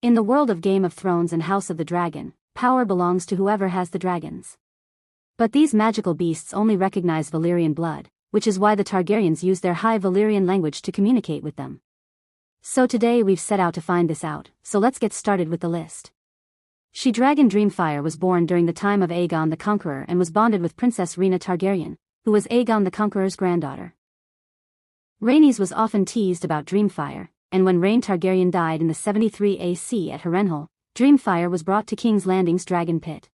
In the world of Game of Thrones and House of the Dragon, power belongs to whoever has the dragons. But these magical beasts only recognize Valyrian blood, which is why the Targaryens use their high Valyrian language to communicate with them. So today we've set out to find this out, so let's get started with the list. She-Dragon Dreamfire was born during the time of Aegon the Conqueror and was bonded with Princess Rhaena Targaryen, who was Aegon the Conqueror's granddaughter. Rhaenys was often teased about Dreamfire, and when Rhaena Targaryen died in the 73 AC at Harrenhal, Dreamfire was brought to King's Landing's Dragon Pit.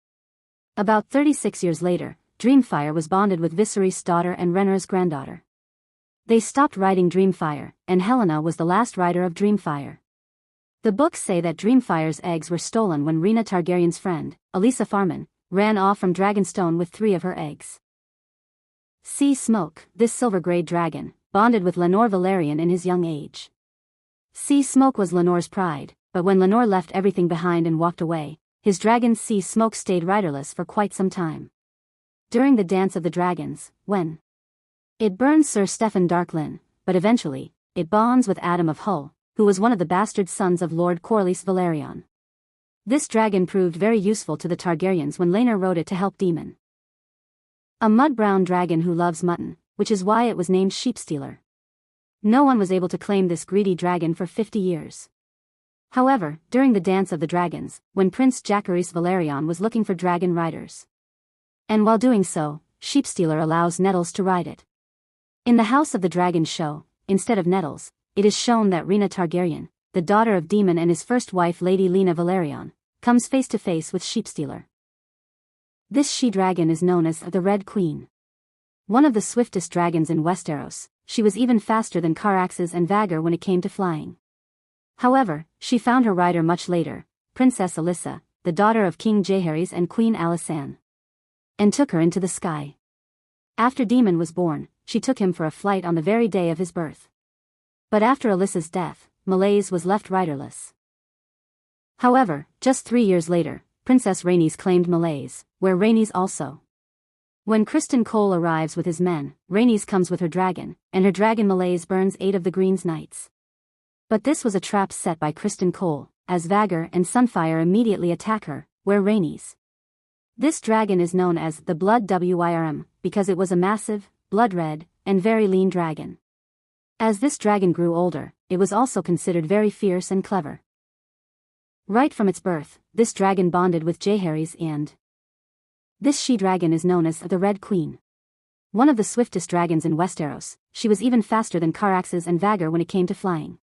About 36 years later, Dreamfire was bonded with Viserys' daughter and Rhaenyra's granddaughter. They stopped riding Dreamfire, and Helena was the last rider of Dreamfire. The books say that Dreamfire's eggs were stolen when Rhaena Targaryen's friend, Alyssa Farman, ran off from Dragonstone with 3 of her eggs. Sea Smoke, this silver-grayed dragon, bonded with Lenore Valerian in his young age. Sea Smoke was Lenore's pride, but when Lenore left everything behind and walked away, his dragon Sea Smoke stayed riderless for quite some time. During the Dance of the Dragons, when it burns Sir Steffon Darklyn, but eventually, it bonds with Adam of Hull, who was one of the bastard sons of Lord Corlys Velaryon. This dragon proved very useful to the Targaryens when Laenor rode it to help Daemon. A mud-brown dragon who loves mutton, which is why it was named Sheepstealer. No one was able to claim this greedy dragon for 50 years. However, during the Dance of the Dragons, when Prince Jacaerys Velaryon was looking for dragon riders. And while doing so, Sheepstealer allows Nettles to ride it. In the House of the Dragon show, instead of Nettles, it is shown that Rhaena Targaryen, the daughter of Daemon and his first wife Lady Lena Velaryon, comes face to face with Sheepstealer. This she-dragon is known as the Red Queen. One of the swiftest dragons in Westeros, she was even faster than Caraxes and Vhagar when it came to flying. However, she found her rider much later, Princess Alyssa, the daughter of King Jaehaerys and Queen Alysanne, and took her into the sky. After Daemon was born, she took him for a flight on the very day of his birth. But after Alyssa's death, Maleys was left riderless. However, just 3 years later, Princess Rhaenys claimed Maleys, where Rhaenys also. When Criston Cole arrives with his men, Rhaenys comes with her dragon, and her dragon Maleys burns 8 of the Green's knights. But this was a trap set by Criston Cole, as Vhagar and Sunfire immediately attack her, where Rhaenys. This dragon is known as the Blood Wyrm, because it was a massive, blood-red, and very lean dragon. As this dragon grew older, it was also considered very fierce and clever. Right from its birth, this dragon bonded with Jaehaerys and this she-dragon is known as the Red Queen. One of the swiftest dragons in Westeros, she was even faster than Caraxes and Vhagar when it came to flying.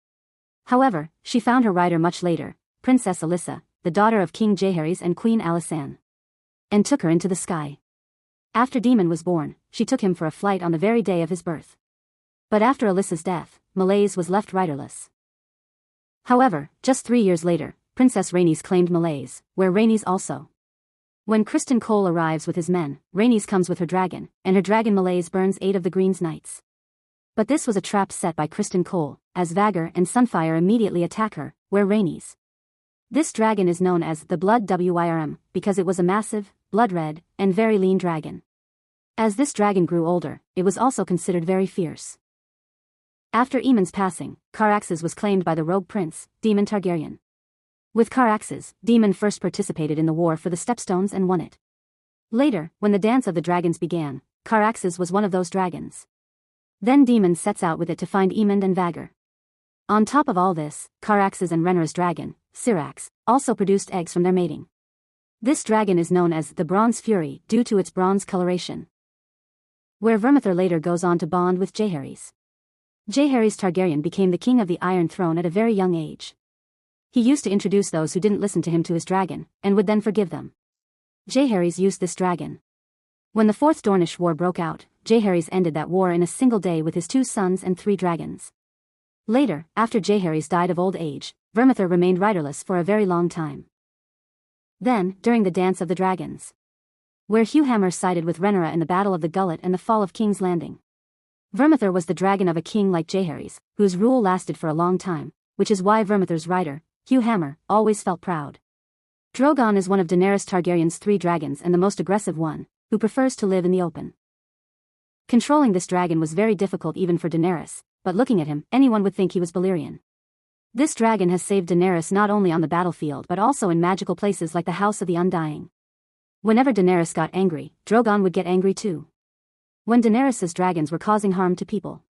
However, she found her rider much later, Princess Alyssa, the daughter of King Jaehaerys and Queen Alysanne, and took her into the sky. After Daemon was born, she took him for a flight on the very day of his birth. But after Alyssa's death, Maleys was left riderless. However, just 3 years later, Princess Rhaenys claimed Maleys, where Rhaenys also. When Criston Cole arrives with his men, Rhaenys comes with her dragon, and her dragon Maleys burns 8 of the Green's knights. But this was a trap set by Criston Cole, as Vhagar and Sunfire immediately attack her, where Rhaenys. This dragon is known as the Blood Wyrm, because it was a massive, blood-red, and very lean dragon. As this dragon grew older, it was also considered very fierce. After Aemon's passing, Caraxes was claimed by the rogue prince, Daemon Targaryen. With Caraxes, Daemon first participated in the war for the Stepstones and won it. Later, when the Dance of the Dragons began, Caraxes was one of those dragons. Then Daemon sets out with it to find Aemond and Vhagar. On top of all this, Caraxes and Rhaenyra's dragon, Syrax, also produced eggs from their mating. This dragon is known as the Bronze Fury due to its bronze coloration. Where Vermithor later goes on to bond with Jaehaerys. Jaehaerys Targaryen became the king of the Iron Throne at a very young age. He used to introduce those who didn't listen to him to his dragon, and would then forgive them. Jaehaerys used this dragon. When the Fourth Dornish War broke out, Jaehaerys ended that war in a single day with his 2 sons and 3 dragons. Later, after Jaehaerys died of old age, Vermithor remained riderless for a very long time. Then, during the Dance of the Dragons, where Hewhammer sided with Rhaenyra in the Battle of the Gullet and the fall of King's Landing. Vermithor was the dragon of a king like Jaehaerys, whose rule lasted for a long time, which is why Vermithor's rider, Hewhammer, always felt proud. Drogon is one of Daenerys Targaryen's 3 dragons and the most aggressive one, who prefers to live in the open. Controlling this dragon was very difficult even for Daenerys, but looking at him, anyone would think he was Balerion. This dragon has saved Daenerys not only on the battlefield but also in magical places like the House of the Undying. Whenever Daenerys got angry, Drogon would get angry too. When Daenerys's dragons were causing harm to people.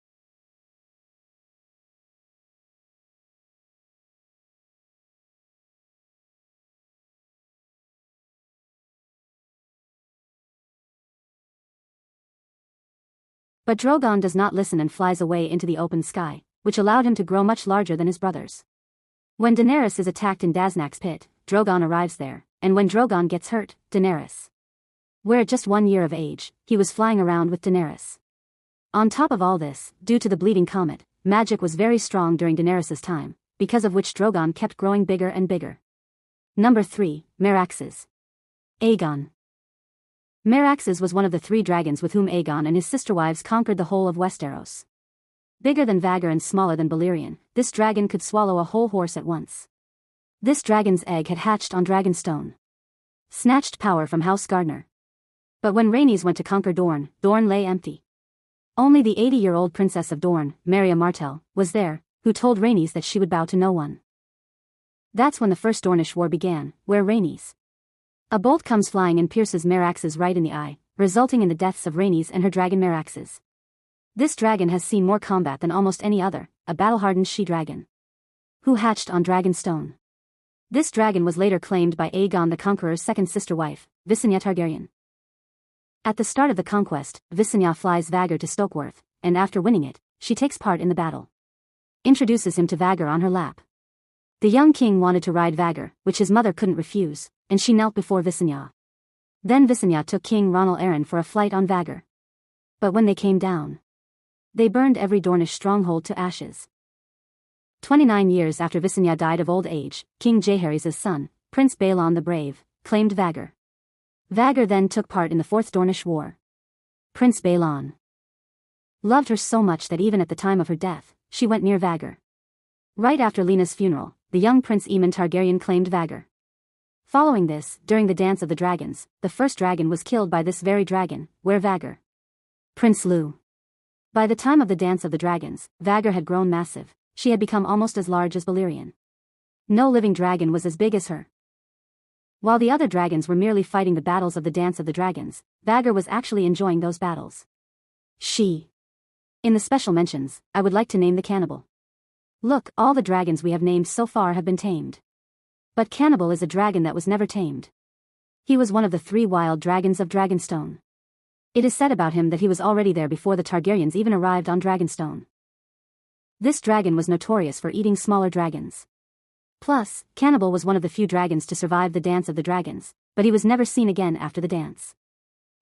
But Drogon does not listen and flies away into the open sky, which allowed him to grow much larger than his brothers. When Daenerys is attacked in Daznak's pit, Drogon arrives there, and when Drogon gets hurt, Daenerys. Where at just 1 year of age, he was flying around with Daenerys. On top of all this, due to the bleeding comet, magic was very strong during Daenerys's time, because of which Drogon kept growing bigger and bigger. Number 3, Meraxes. Aegon. Meraxes was one of the 3 dragons with whom Aegon and his sister wives conquered the whole of Westeros. Bigger than Vhagar and smaller than Balerion, this dragon could swallow a whole horse at once. This dragon's egg had hatched on Dragonstone. Snatched power from House Gardner. But when Rhaenys went to conquer Dorne, Dorne lay empty. Only the 80-year-old princess of Dorne, Maria Martell, was there, who told Rhaenys that she would bow to no one. That's when the First Dornish War began, where Rhaenys. A bolt comes flying and pierces Meraxes right in the eye, resulting in the deaths of Rhaenys and her dragon Meraxes. This dragon has seen more combat than almost any other, a battle-hardened she-dragon. Who hatched on Dragonstone. This dragon was later claimed by Aegon the Conqueror's second sister wife, Visenya Targaryen. At the start of the conquest, Visenya flies Vhagar to Stokeworth, and after winning it, she takes part in the battle. Introduces him to Vhagar on her lap. The young king wanted to ride Vhagar, which his mother couldn't refuse, and she knelt before Visenya. Then Visenya took King Ronal Arryn for a flight on Vhagar. But when they came down, they burned every Dornish stronghold to ashes. 29 years after Visenya died of old age, King Jaehaerys' son, Prince Balon the Brave, claimed Vhagar. Vhagar then took part in the Fourth Dornish War. Prince Balon loved her so much that even at the time of her death, she went near Vhagar. Right after Lena's funeral, the young Prince Aemon Targaryen claimed Vhagar. Following this, during the Dance of the Dragons, the first dragon was killed by this very dragon, where Vhagar. Prince Lu. By the time of the Dance of the Dragons, Vhagar had grown massive. She had become almost as large as Balerion. No living dragon was as big as her. While the other dragons were merely fighting the battles of the Dance of the Dragons, Vhagar was actually enjoying those battles. In the special mentions, I would like to name the cannibal. Look, all the dragons we have named so far have been tamed. But Cannibal is a dragon that was never tamed. He was one of the 3 wild dragons of Dragonstone. It is said about him that he was already there before the Targaryens even arrived on Dragonstone. This dragon was notorious for eating smaller dragons. Plus, Cannibal was one of the few dragons to survive the Dance of the Dragons, but he was never seen again after the dance.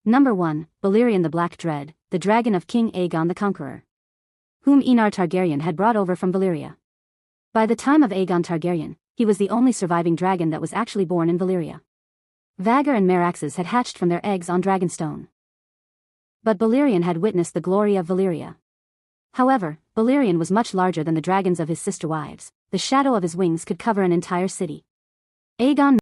Number 1, Balerion the Black Dread, the dragon of King Aegon the Conqueror, whom Aenar Targaryen had brought over from Valyria. By the time of Aegon Targaryen, he was the only surviving dragon that was actually born in Valyria. Vhagar and Meraxes had hatched from their eggs on Dragonstone. But Balerion had witnessed the glory of Valyria. However, Balerion was much larger than the dragons of his sister wives. The shadow of his wings could cover an entire city. Aegon